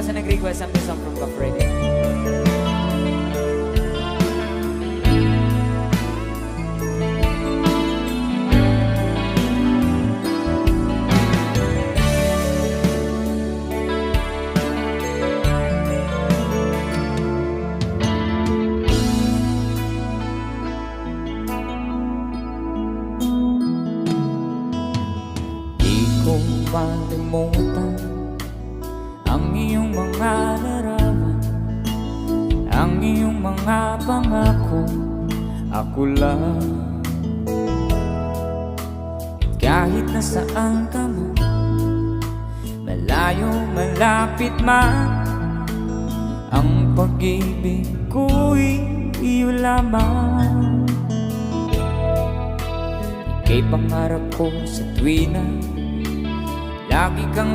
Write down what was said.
sa nag-request ng song from Kafrega. Malimutan ang iyong mga larawan, ang iyong mga pangako. Ako lang, kahit nasaan ka man, malayo malapit man, ang pag-ibig ko'y iyo lamang. Ika'y pangarap ko sa tuwina, lagi kang